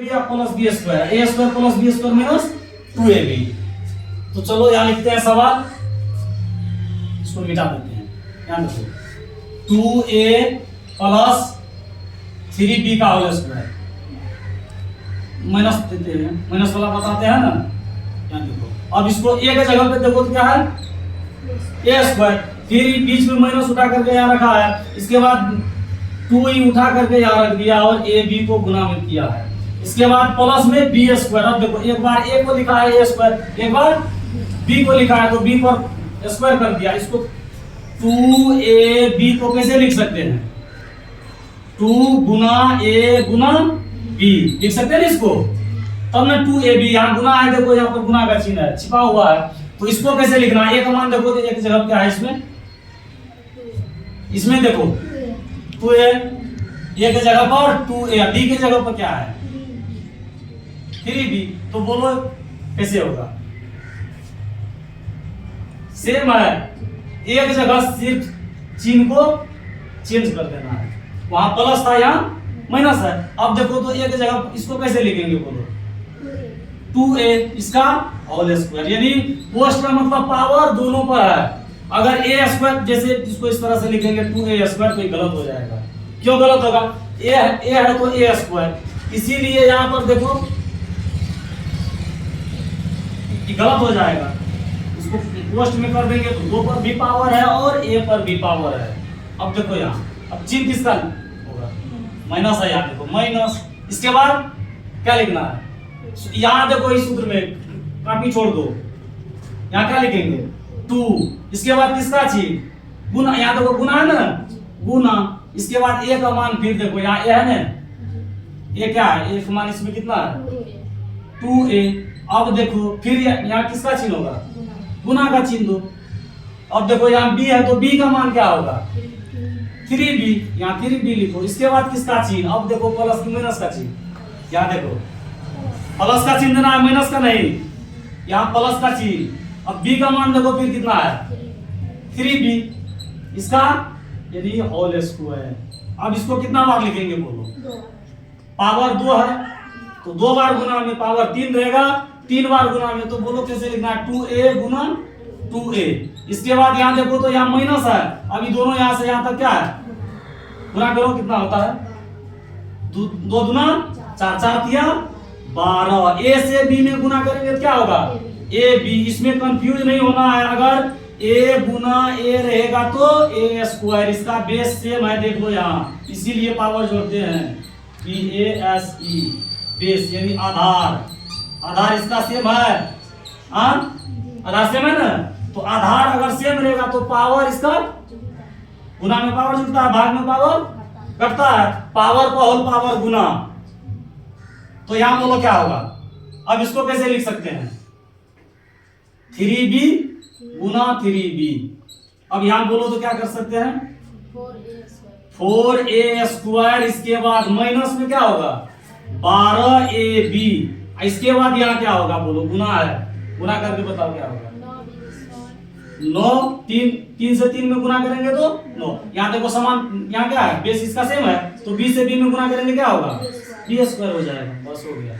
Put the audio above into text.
B plus B square, A square plus B square minus 2ab। तो चलो यहाँ लिखते हैं सवाल, इसको मिटा देते हैं। यहाँ देखो 2a प्लस 3b का होल स्क्वायर माइनस देते हैं, माइनस वाला बताते हैं ना। यहाँ देखो अब इसको a के जगह पे देखो तो क्या है a स्क्वायर, फिर बीच में माइनस उठा करके यहाँ रखा है, इसके बाद 2e उठा करके यहाँ रख दिया और a b को गुना में किया है, इसके बाद प्लस में b स्क्वायर। अब देखो एक बार a को लिखा है a स्क्वायर, एक बार b को लिखा है तो b पर स्क्वायर कर दिया। इसको 2ab को कैसे लिख सकते हैं, 2 गुना a गुना b लिख सकते हैं इसको, तब ना 2ab यहाँ गुना है, देखो यहाँ पर गुना का चिन्ह है छिपा हुआ है, तो इसको कैसे लिखना है। a का मान देखो तो एक जगह क्या है इसमें देखो 2a, a के जगह पर 2a, b के जगह पर क्या है 3b। तो बोलो कैसे होगा, सेम है, एक जगह सिर्फ चिन्ह को चेंज कर देना है, वहां प्लस था यहाँ माइनस है। अब देखो तो एक जगह इसको कैसे लिखेंगे बोलो 2a इसका होल स्क्वायर, यानी पोस्ट का मतलब पावर दोनों पर है। अगर a स्क्वायर जैसे इसको इस तरह से लिखेंगे 2a स्क्वायर तो ये गलत हो जाएगा। क्यों गलत होगा, a है तो a स्क्वायर, इसीलिए यहाँ पर देखो ये गलत हो जाएगा। इसको पोस्ट में कर देंगे तो 2 पर भी पावर है और a पर भी पावर है। अब देखो यहाँ अब चिन्ह किसका होगा माइनस है, यहाँ देखो माइनस, इसके बाद क्या लिखना है, यहाँ देखो इस सूत्र में कापी छोड़ दो, यहाँ क्या लिखेंगे 2, इसके बाद किसका चिन्ह गुना, यहाँ देखो गुना है ना गुना, इसके बाद a का मान फिर देखो यहाँ a है ना, a क्या है a का मान इसमें कितना है 2a। अब देखो फिर यहाँ किसका चिन्ह होगा गुना का चिन्ह दो। अब देखो यहाँ b है तो b का मान क्या होगा 3b, यहाँ 3b लिखो, इसके बाद किसका चिन्ह, अब देखो प्लस माइनस का चिन्ह, यहाँ देखो प्लस का चिन्ह देना है माइनस का नहीं, यहाँ प्लस का चिन्ह। अब b का मान देखो फिर कितना है 3b, इसका यदि होल स्क्वायर। अब इसको कितना बार लिखेंगे बोलो, पावर 2 है तो 2 बार गुना में पावर 3 रहेगा, 3 बार गुना में, तो बोलो कैसे लिखना है 2a गुना 2a। इसके बाद यहाँ देखो तो यहाँ माइनस है, अभी दोनों यहाँ से यहाँ तक क्या है गुना करो कितना होता है 2 दूना 4, 4 तिया 12, a से b में गुना करेंगे तो क्या होगा a b। इसमें कंफ्यूज नहीं होना है, अगर a गुना a रहेगा तो a स्क्वायर, इसका बेस सेम है देख लो यहाँ, इसीलिए पावर जोड़ते हैं BASE बेस यानी आधार, आधार इसका सेम है, आधार सेम है ना, तो आधार अगर सेम रहेगा तो पावर इसका गुना में पावर जुड़ता है, भाग में पावर घटता है, पावर को होल पावर गुना। तो यहां बोलो क्या होगा, अब इसको कैसे लिख सकते हैं 3b गुना 3b। अब यहां बोलो तो क्या कर सकते हैं 4a स्क्वायर, इसके बाद माइनस में क्या होगा 12ab, इसके बाद यहाँ क्या होगा बोलो गुना है, गुना करके बताओ क्या होगा 9, 3 से 3 में गुना करेंगे तो 9। यहाँ देखो समान, यहाँ क्या है बेस इसका सेम है तो b से b में गुना करेंगे क्या होगा b स्क्वायर हो जाएगा, बस हो गया।